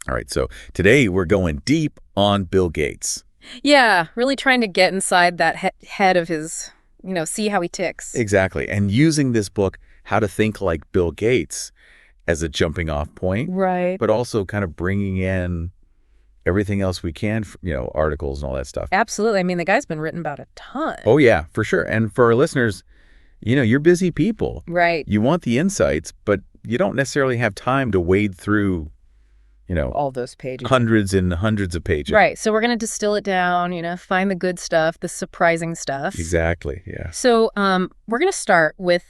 All right, so today we're going deep on Bill Gates. Yeah, really trying to get inside that head of his, see how he ticks. Exactly, and using this book, How to Think Like Bill Gates, as a jumping off point. Right. But also kind of bringing in everything else we can, articles and all that stuff. Absolutely. I mean, the guy's been written about a ton. Oh, yeah, for sure. And for our listeners, you're busy people. Right. You want the insights, but you don't necessarily have time to wade through, all those pages. Hundreds and hundreds of pages. Right. So we're going to distill it down, find the good stuff, the surprising stuff. Exactly. Yeah. So we're going to start with,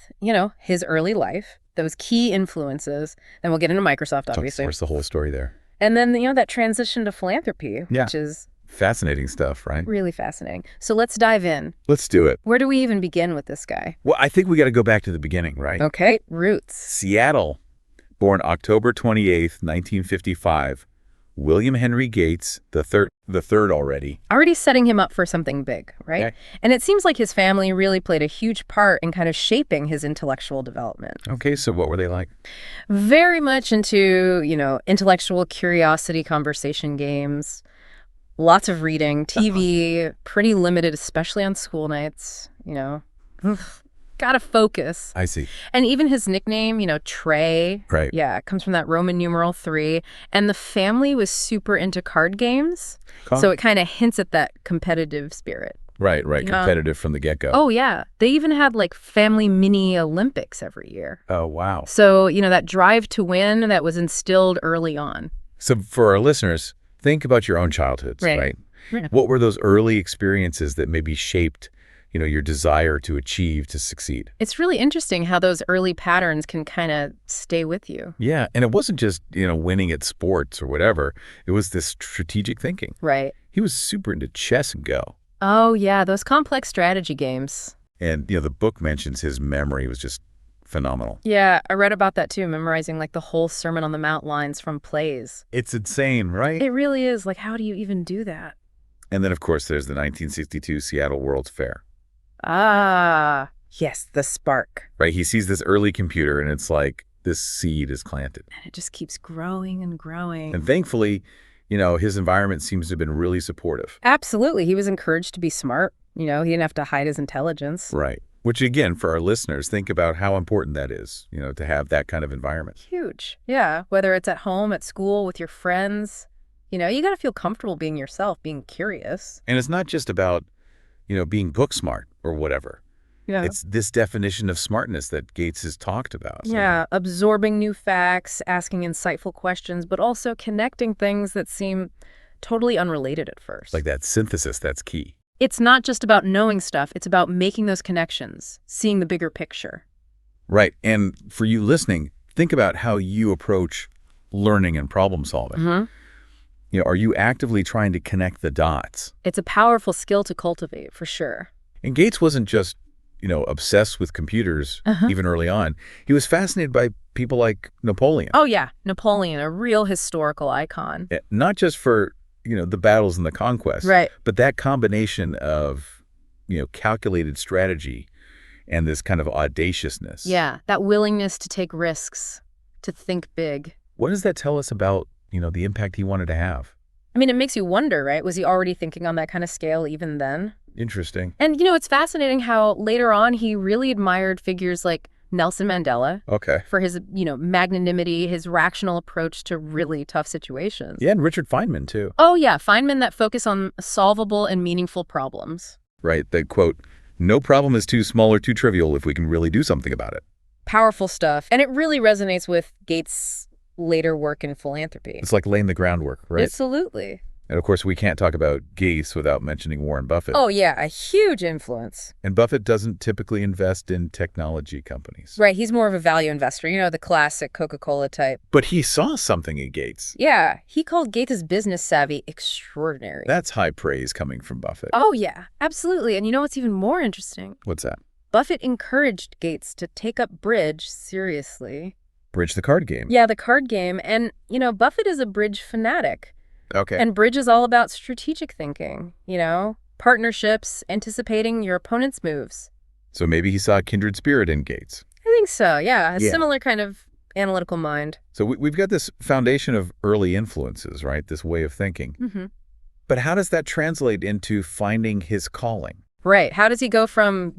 his early life, those key influences. Then we'll get into Microsoft, obviously. Of course, the whole story there. And then, that transition to philanthropy, which is fascinating stuff, right? Really fascinating. So let's dive in. Let's do it. Where do we even begin with this guy? Well, I think we got to go back to the beginning, right? Okay. Roots. Seattle. Born October 28th, 1955, William Henry Gates, the third already. Already setting him up for something big, right? Okay. And it seems like his family really played a huge part in kind of shaping his intellectual development. Okay, so what were they like? Very much into, intellectual curiosity conversation games, lots of reading, TV, pretty limited, especially on school nights, Gotta focus. I see. And even his nickname, Trey. Right. Yeah, it comes from that Roman numeral 3. And the family was super into card games. So it kind of hints at that competitive spirit. Right. Competitive from the get-go. Oh, yeah. They even had family mini Olympics every year. Oh, wow. So, that drive to win that was instilled early on. So for our listeners, think about your own childhoods, right? What were those early experiences that maybe shaped your desire to achieve, to succeed? It's really interesting how those early patterns can kind of stay with you. Yeah, and it wasn't just, winning at sports or whatever. It was this strategic thinking. Right. He was super into chess and Go. Oh, yeah, those complex strategy games. And, the book mentions his memory was just phenomenal. Yeah, I read about that too, memorizing the whole Sermon on the Mount lines from plays. It's insane, right? It really is. How do you even do that? And then, of course, there's the 1962 Seattle World's Fair. Ah, yes, the spark. Right, he sees this early computer and it's like this seed is planted. And it just keeps growing and growing. And thankfully, his environment seems to have been really supportive. Absolutely. He was encouraged to be smart. He didn't have to hide his intelligence. Right. Which, again, for our listeners, think about how important that is, to have that kind of environment. Huge. Yeah. Whether it's at home, at school, with your friends, you got to feel comfortable being yourself, being curious. And it's not just about, being book smart or whatever. Yeah. It's this definition of smartness that Gates has talked about. So. Yeah, absorbing new facts, asking insightful questions, but also connecting things that seem totally unrelated at first. Like that synthesis, that's key. It's not just about knowing stuff, it's about making those connections, seeing the bigger picture. Right, and for you listening, think about how you approach learning and problem solving. Mm-hmm. Are you actively trying to connect the dots? It's a powerful skill to cultivate, for sure. And Gates wasn't just, obsessed with computers even early on. He was fascinated by people like Napoleon. Oh, yeah. Napoleon, a real historical icon. Not just for, the battles and the conquest. Right. But that combination of, calculated strategy and this kind of audaciousness. Yeah, that willingness to take risks, to think big. What does that tell us about, the impact he wanted to have? I mean, it makes you wonder, right? Was he already thinking on that kind of scale even then? Interesting. And, it's fascinating how later on he really admired figures like Nelson Mandela. Okay. For his, magnanimity, his rational approach to really tough situations. Yeah, and Richard Feynman, too. Oh, yeah. Feynman that focus on solvable and meaningful problems. Right. That quote, "No problem is too small or too trivial if we can really do something about it." Powerful stuff. And it really resonates with Gates' later work in philanthropy. It's like laying the groundwork, right? Absolutely. And of course, we can't talk about Gates without mentioning Warren Buffett. Oh, yeah, a huge influence. And Buffett doesn't typically invest in technology companies. Right, he's more of a value investor, the classic Coca-Cola type. But he saw something in Gates. Yeah, he called Gates' business savvy extraordinary. That's high praise coming from Buffett. Oh, yeah, absolutely. And what's even more interesting? What's that? Buffett encouraged Gates to take up bridge seriously. Bridge, the card game. Yeah, the card game. And, Buffett is a bridge fanatic. Okay. And bridge is all about strategic thinking, partnerships, anticipating your opponent's moves. So maybe he saw a kindred spirit in Gates. I think so, yeah. A similar kind of Analytical mind. So we've got this foundation of early influences, right? This way of thinking. Mm-hmm. But how does that translate into finding his calling? Right. How does he go from,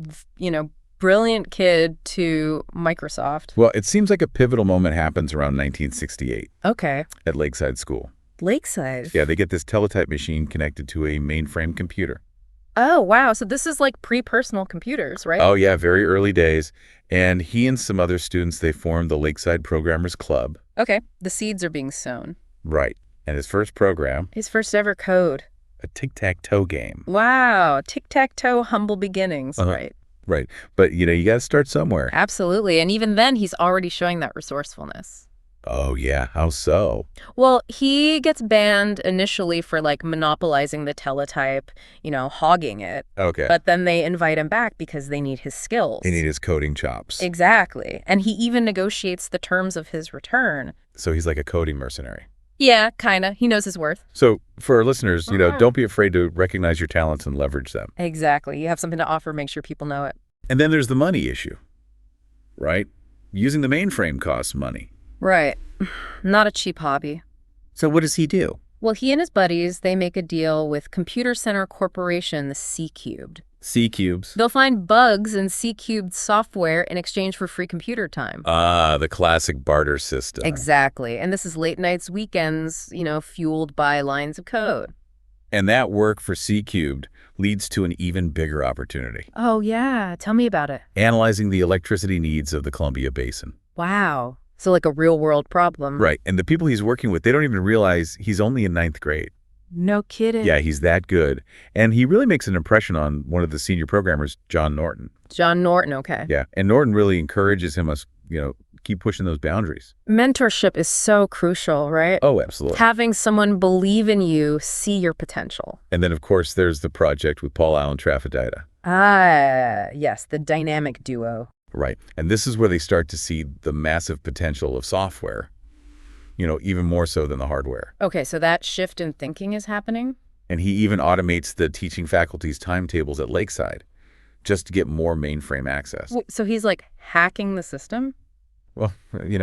brilliant kid to Microsoft? Well, it seems like a pivotal moment happens around 1968. Okay. At Lakeside School. Lakeside? Yeah, they get this teletype machine connected to a mainframe computer. Oh, wow. So this is like pre-personal computers, right? Oh, yeah, very early days. And he and some other students, they formed the Lakeside Programmers Club. Okay. The seeds are being sown. Right. And his first program... His first ever code. A tic-tac-toe game. Wow. Tic-tac-toe, humble beginnings, right? Right. But, you got to start somewhere. Absolutely. And even then, he's already showing that resourcefulness. Oh, yeah. How so? Well, he gets banned initially for, monopolizing the teletype, hogging it. Okay. But then they invite him back because they need his skills. They need his coding chops. Exactly. And he even negotiates the terms of his return. So he's like a coding mercenary. Yeah, kind of. He knows his worth. So for our listeners, don't be afraid to recognize your talents and leverage them. Exactly. You have something to offer, make sure people know it. And then there's the money issue, right? Using the mainframe costs money. Right. Not a cheap hobby. So what does he do? Well, he and his buddies, they make a deal with Computer Center Corporation, the C-Cubed. C-Cubes. They'll find bugs in C-Cubed software in exchange for free computer time. Ah, the classic barter system. Exactly. And this is late nights, weekends, fueled by lines of code. And that work for C-Cubed leads to an even bigger opportunity. Oh, yeah. Tell me about it. Analyzing the electricity needs of the Columbia Basin. Wow. So like a real-world problem. Right. And the people he's working with, they don't even realize he's only in 9th grade. No kidding. Yeah, he's that good. And he really makes an impression on one of the senior programmers, John Norton. John Norton, okay. Yeah. And Norton really encourages him to, keep pushing those boundaries. Mentorship is so crucial, right? Oh, absolutely. Having someone believe in you, see your potential. And then, of course, there's the project with Paul Allen Traffadida. Ah, yes, the dynamic duo. Right. And this is where they start to see the massive potential of software, even more so than the hardware. Okay, so that shift in thinking is happening? And he even automates the teaching faculty's timetables at Lakeside just to get more mainframe access. So he's hacking the system? Well,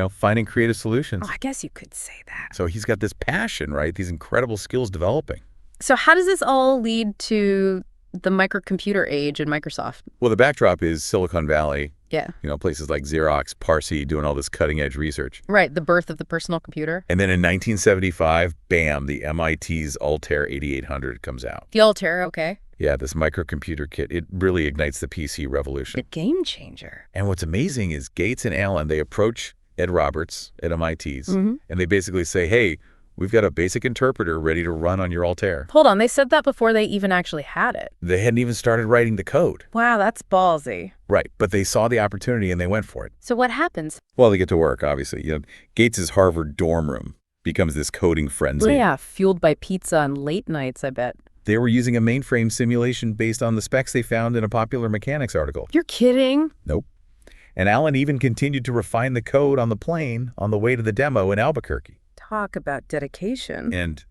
finding creative solutions. Oh, I guess you could say that. So he's got this passion, right? These incredible skills developing. So how does this all lead to the microcomputer age in Microsoft? Well, the backdrop is Silicon Valley. Yeah. Places like Xerox, Parsi, doing all this cutting-edge research. Right, the birth of the personal computer. And then in 1975, bam, the MIT's Altair 8800 comes out. The Altair, okay. Yeah, this microcomputer kit, it really ignites the PC revolution. A game changer. And what's amazing is Gates and Allen, they approach Ed Roberts at MIT's, and they basically say, hey, we've got a basic interpreter ready to run on your Altair. Hold on, they said that before they even actually had it. They hadn't even started writing the code. Wow, that's ballsy. Right, but they saw the opportunity and they went for it. So what happens? Well, they get to work, obviously. Gates' Harvard dorm room becomes this coding frenzy. Yeah, fueled by pizza and late nights, I bet. They were using a mainframe simulation based on the specs they found in a Popular Mechanics article. You're kidding? Nope. And Allen even continued to refine the code on the plane on the way to the demo in Albuquerque. Talk about dedication. And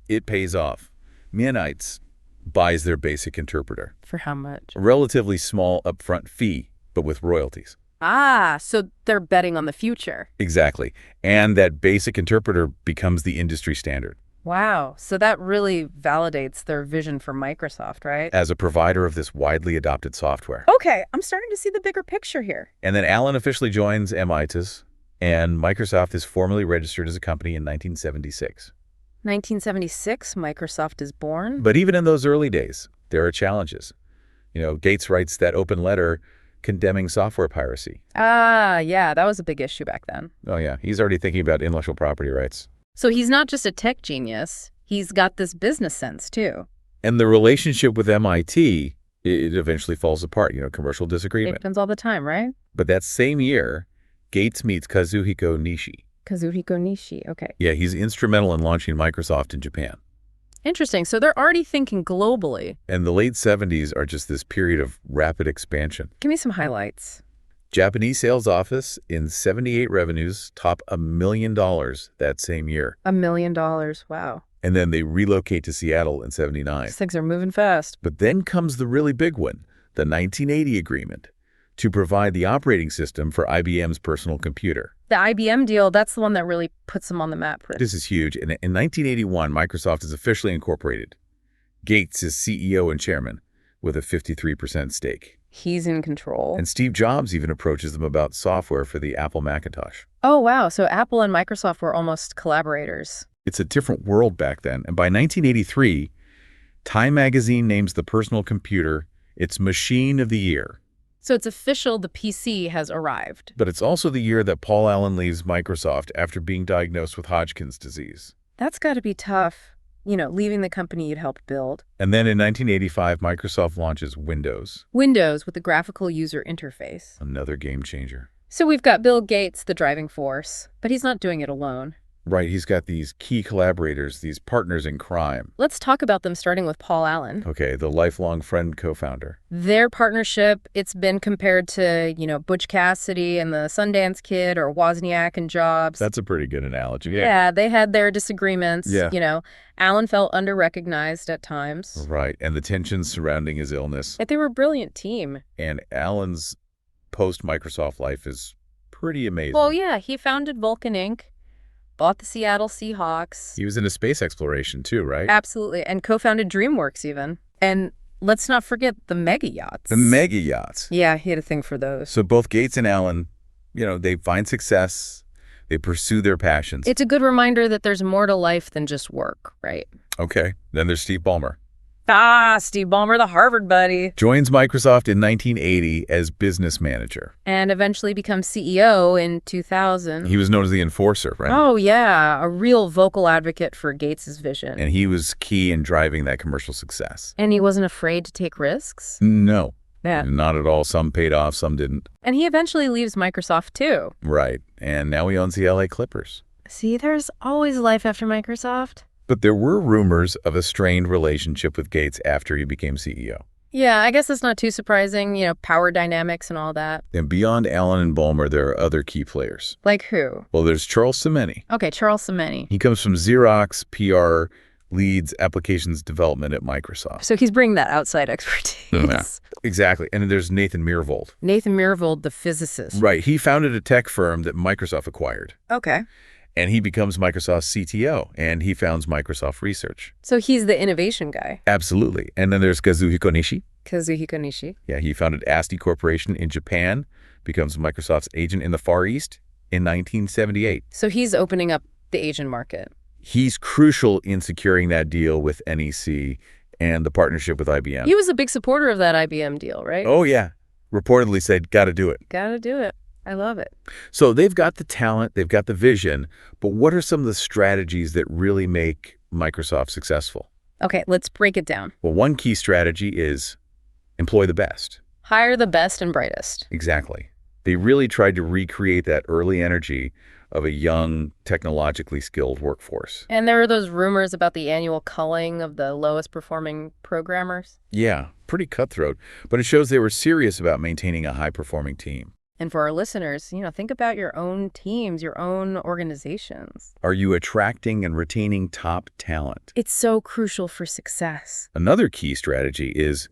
it pays off. Mianites buys their basic interpreter. For how much? A relatively small upfront fee, but with royalties. Ah, so they're betting on the future. Exactly. And that basic interpreter becomes the industry standard. Wow. So that really validates their vision for Microsoft, right? As a provider of this widely adopted software. Okay, I'm starting to see the bigger picture here. And then Allen officially joins MIT's, and Microsoft is formally registered as a company in 1976. 1976, Microsoft is born? But even in those early days, there are challenges. Gates writes that open letter condemning software piracy. Ah, yeah, that was a big issue back then. Oh, yeah. He's already thinking about intellectual property rights. So he's not just a tech genius. He's got this business sense, too. And the relationship with MIT, it eventually falls apart, commercial disagreement. It happens all the time, right? But that same year, Gates meets Kazuhiko Nishi. Kazuhiko Nishi, okay. Yeah, he's instrumental in launching Microsoft in Japan. Interesting. So they're already thinking globally. And the late 70s are just this period of rapid expansion. Give me some highlights. Japanese sales office in 78 revenues top $1 million that same year. $1 million, wow. And then they relocate to Seattle in 79. These things are moving fast. But then comes the really big one, the 1980 agreement, to provide the operating system for IBM's personal computer. The IBM deal, that's the one that really puts them on the map. This is huge. In 1981, Microsoft is officially incorporated. Gates is CEO and chairman with a 53% stake. He's in control. And Steve Jobs even approaches them about software for the Apple Macintosh. Oh, wow. So Apple and Microsoft were almost collaborators. It's a different world back then. And by 1983, Time magazine names the personal computer its machine of the year. So it's official, the PC has arrived. But it's also the year that Paul Allen leaves Microsoft after being diagnosed with Hodgkin's disease. That's got to be tough, leaving the company you'd helped build. And then in 1985, Microsoft launches Windows. Windows with the graphical user interface. Another game changer. So we've got Bill Gates, the driving force, but he's not doing it alone. Right, he's got these key collaborators, these partners in crime. Let's talk about them, starting with Paul Allen. Okay, the lifelong friend co-founder. Their partnership, it's been compared to, Butch Cassidy and the Sundance Kid or Wozniak and Jobs. That's a pretty good analogy. Yeah, they had their disagreements. Yeah. Allen felt under-recognized at times. Right, and the tensions surrounding his illness. But they were a brilliant team. And Allen's post-Microsoft life is pretty amazing. Well, yeah, he founded Vulcan Inc., bought the Seattle Seahawks. He was into space exploration too, right? Absolutely, and co-founded DreamWorks even. And let's not forget the mega yachts. The mega yachts. Yeah, he had a thing for those. So both Gates and Allen, they find success, they pursue their passions. It's a good reminder that there's more to life than just work, right? Okay, then there's Steve Ballmer. Steve Ballmer, the Harvard buddy. Joins Microsoft in 1980 as business manager. And eventually becomes CEO in 2000. He was known as the enforcer, right? Oh, yeah, a real vocal advocate for Gates's vision. And he was key in driving that commercial success. And he wasn't afraid to take risks? No. Yeah. Not at all. Some paid off, some didn't. And he eventually leaves Microsoft, too. Right. And now he owns the LA Clippers. See, there's always life after Microsoft. But there were rumors of a strained relationship with Gates after he became CEO. Yeah, I guess that's not too surprising, power dynamics and all that. And beyond Allen and Ballmer, there are other key players. Like who? Well, there's Charles Simonyi. Okay, Charles Simonyi. He comes from Xerox, PR, leads applications development at Microsoft. So he's bringing that outside expertise. Yeah, exactly. And then there's Nathan Myhrvold. Nathan Myhrvold, the physicist. Right. He founded a tech firm that Microsoft acquired. Okay. And he becomes Microsoft's CTO, and he founds Microsoft Research. So he's the innovation guy. Absolutely. And then there's Kazuhiko Nishi. Kazuhiko Nishi. Yeah, he founded ASTI Corporation in Japan, becomes Microsoft's agent in the Far East in 1978. So he's opening up the Asian market. He's crucial in securing that deal with NEC and the partnership with IBM. He was a big supporter of that IBM deal, right? Oh, yeah. Reportedly said, gotta do it. Gotta do it. I love it. So they've got the talent, they've got the vision, but what are some of the strategies that really make Microsoft successful? Okay, let's break it down. Well, one key strategy is employ the best. Hire the best and brightest. Exactly. They really tried to recreate that early energy of a young, technologically skilled workforce. And there are those rumors about the annual culling of the lowest performing programmers. Yeah, pretty cutthroat, but it shows they were serious about maintaining a high-performing team. And for our listeners, think about your own teams, your own organizations. Are you attracting and retaining top talent? It's so crucial for success. Another key strategy is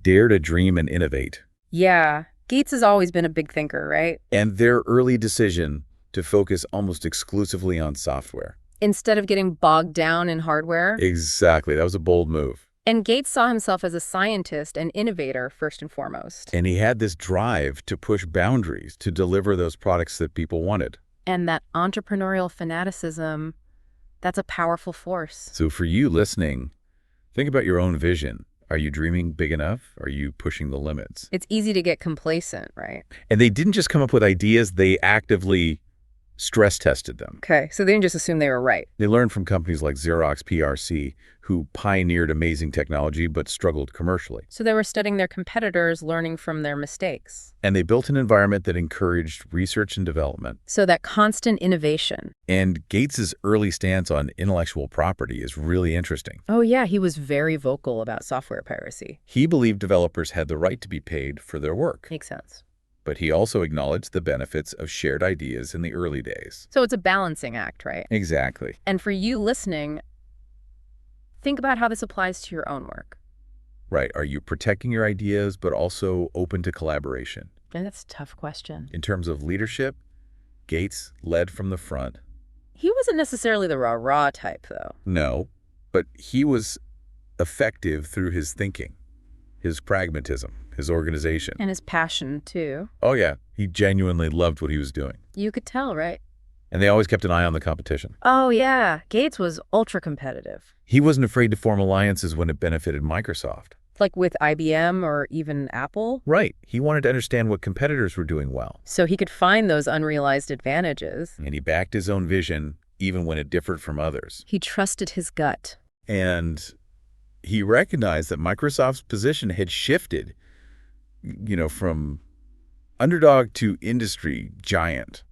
dare to dream and innovate. Yeah, Gates has always been a big thinker, right? And their early decision to focus almost exclusively on software. Instead of getting bogged down in hardware. Exactly. That was a bold move. And Gates saw himself as a scientist and innovator first and foremost. And he had this drive to push boundaries to deliver those products that people wanted. And that entrepreneurial fanaticism, that's a powerful force. So for you listening, think about your own vision. Are you dreaming big enough? Are you pushing the limits? It's easy to get complacent, right? And they didn't just come up with ideas, they actively stress tested them. Okay, so they didn't just assume they were right. They learned from companies like Xerox PRC, who pioneered amazing technology but struggled commercially. So they were studying their competitors, learning from their mistakes. And they built an environment that encouraged research and development. So that constant innovation. And Gates's early stance on intellectual property is really interesting. Oh yeah, he was very vocal about software piracy. He believed developers had the right to be paid for their work. Makes sense. But he also acknowledged the benefits of shared ideas in the early days. So it's a balancing act, right? Exactly. And for you listening, think about how this applies to your own work. Right. Are you protecting your ideas, but also open to collaboration? And that's a tough question. In terms of leadership, Gates led from the front. He wasn't necessarily the rah-rah type, though. No, but he was effective through his thinking, his pragmatism, his organization. And his passion, too. Oh, yeah. He genuinely loved what he was doing. You could tell, right? And they always kept an eye on the competition. Oh, yeah. Gates was ultra-competitive. He wasn't afraid to form alliances when it benefited Microsoft. Like with IBM or even Apple? Right. He wanted to understand what competitors were doing well. So he could find those unrealized advantages. And he backed his own vision even when it differed from others. He trusted his gut. And he recognized that Microsoft's position had shifted, from underdog to industry giant.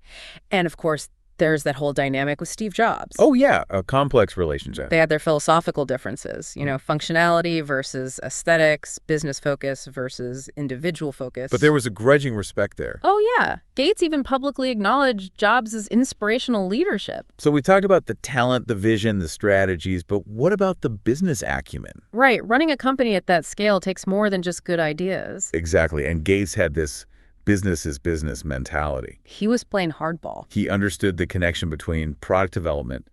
And of course, there's that whole dynamic with Steve Jobs. Oh, yeah, a complex relationship. They had their philosophical differences, functionality versus aesthetics, business focus versus individual focus. But there was a grudging respect there. Oh, yeah. Gates even publicly acknowledged Jobs' inspirational leadership. So we talked about the talent, the vision, the strategies, but what about the business acumen? Right. Running a company at that scale takes more than just good ideas. Exactly. And Gates had this business is business mentality. He was playing hardball. He understood the connection between product development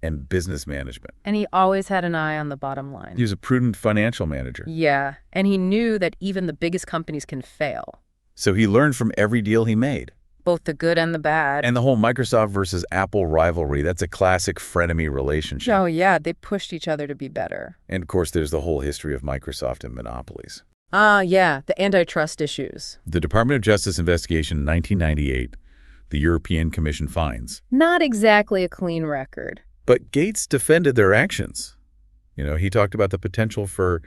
and business management. And he always had an eye on the bottom line. He was a prudent financial manager. Yeah, and he knew that even the biggest companies can fail. So he learned from every deal he made. Both the good and the bad. And the whole Microsoft versus Apple rivalry, that's a classic frenemy relationship. Oh, yeah, they pushed each other to be better. And of course, there's the whole history of Microsoft and monopolies. Ah, yeah, the antitrust issues. The Department of Justice investigation in 1998, the European Commission finds. Not exactly a clean record. But Gates defended their actions. He talked about the potential for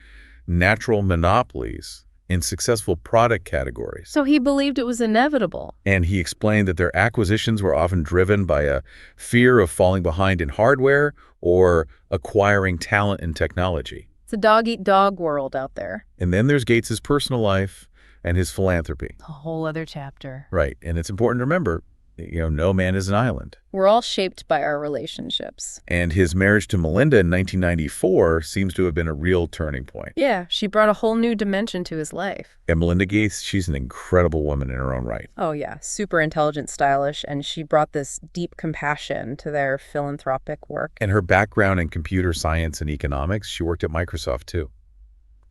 natural monopolies in successful product categories. So he believed it was inevitable. And he explained that their acquisitions were often driven by a fear of falling behind in hardware or acquiring talent in technology. It's a dog-eat-dog world out there. And then there's Gates's personal life and his philanthropy. A whole other chapter. Right. And it's important to remember, no man is an island. We're all shaped by our relationships. And his marriage to Melinda in 1994 seems to have been a real turning point. Yeah, she brought a whole new dimension to his life. And Melinda Gates, she's an incredible woman in her own right. Oh, yeah. Super intelligent, stylish, and she brought this deep compassion to their philanthropic work. And her background in computer science and economics, she worked at Microsoft too.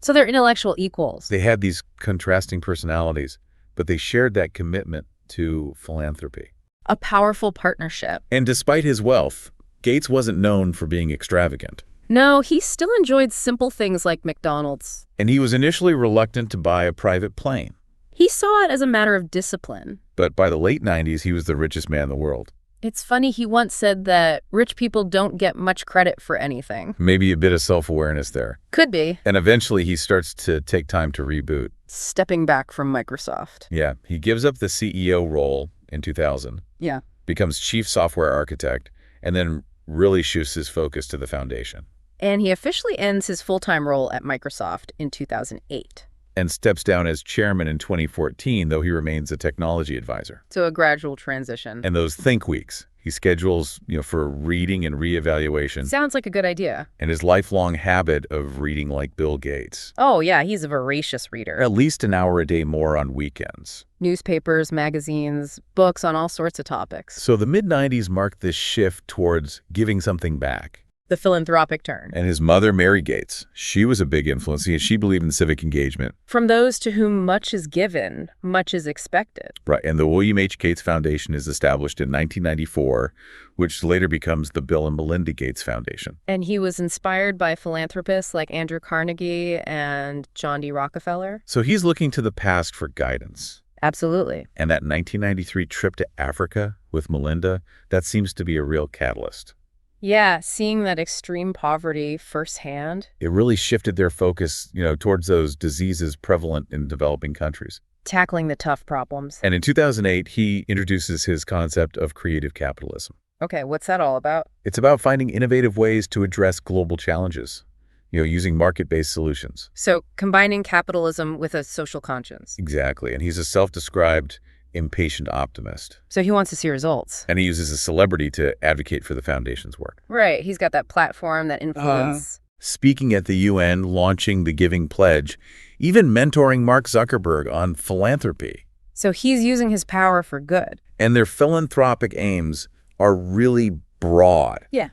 So they're intellectual equals. They had these contrasting personalities, but they shared that commitment to philanthropy. A powerful partnership. And despite his wealth, Gates wasn't known for being extravagant. No, he still enjoyed simple things like McDonald's. And he was initially reluctant to buy a private plane. He saw it as a matter of discipline. But by the late 90s, he was the richest man in the world. It's funny, he once said that rich people don't get much credit for anything. Maybe a bit of self-awareness there. Could be. And eventually he starts to take time to reboot. Stepping back from Microsoft. Yeah, he gives up the CEO role in 2000. Yeah. Becomes chief software architect, and then really shifts his focus to the foundation. And he officially ends his full-time role at Microsoft in 2008. And steps down as chairman in 2014, though he remains a technology advisor. So a gradual transition. And those think weeks, he schedules, for reading and reevaluation. Sounds like a good idea. And his lifelong habit of reading like Bill Gates. Oh, yeah, he's a voracious reader. At least an hour a day more on weekends. Newspapers, magazines, books on all sorts of topics. So the mid-90s marked this shift towards giving something back. The philanthropic turn. And his mother, Mary Gates, she was a big influence. She believed in civic engagement. From those to whom much is given, much is expected. Right, and the William H. Gates Foundation is established in 1994, which later becomes the Bill and Melinda Gates Foundation. And he was inspired by philanthropists like Andrew Carnegie and John D. Rockefeller. So he's looking to the past for guidance. Absolutely. And that 1993 trip to Africa with Melinda, that seems to be a real catalyst. Yeah, seeing that extreme poverty firsthand. It really shifted their focus, towards those diseases prevalent in developing countries. Tackling the tough problems. And in 2008, he introduces his concept of creative capitalism. Okay, what's that all about? It's about finding innovative ways to address global challenges, using market-based solutions. So combining capitalism with a social conscience. Exactly. And he's a self-described impatient optimist. So he wants to see results. And he uses a celebrity to advocate for the foundation's work. Right. He's got that platform, that influence. Speaking at the UN, launching the Giving Pledge, even mentoring Mark Zuckerberg on philanthropy. So he's using his power for good. And their philanthropic aims are really broad. Yeah.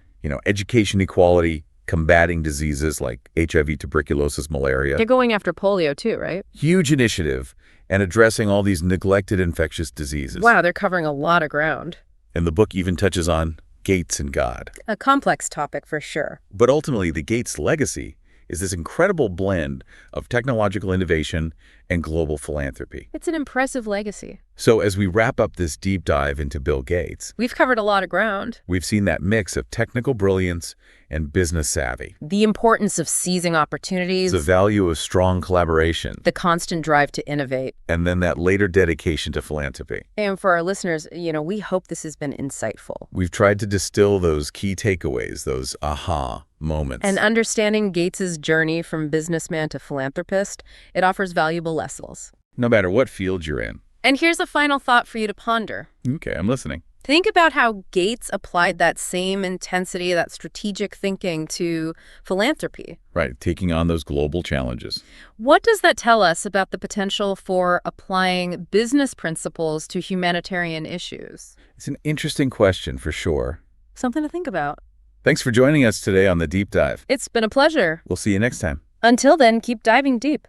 Education equality, combating diseases like HIV, tuberculosis, malaria. They're going after polio too, right? Huge initiative, and addressing all these neglected infectious diseases. Wow, they're covering a lot of ground. And the book even touches on Gates and God. A complex topic for sure. But ultimately, the Gates legacy is this incredible blend of technological innovation and global philanthropy. It's an impressive legacy. So as we wrap up this deep dive into Bill Gates, we've covered a lot of ground. We've seen that mix of technical brilliance and business savvy. The importance of seizing opportunities. The value of strong collaboration. The constant drive to innovate. And then that later dedication to philanthropy. And for our listeners, we hope this has been insightful. We've tried to distill those key takeaways, those aha moments. And understanding Gates's journey from businessman to philanthropist, it offers valuable lessons. No matter what field you're in. And here's a final thought for you to ponder. Okay, I'm listening. Think about how Gates applied that same intensity, that strategic thinking to philanthropy. Right, taking on those global challenges. What does that tell us about the potential for applying business principles to humanitarian issues? It's an interesting question for sure. Something to think about. Thanks for joining us today on The Deep Dive. It's been a pleasure. We'll see you next time. Until then, keep diving deep.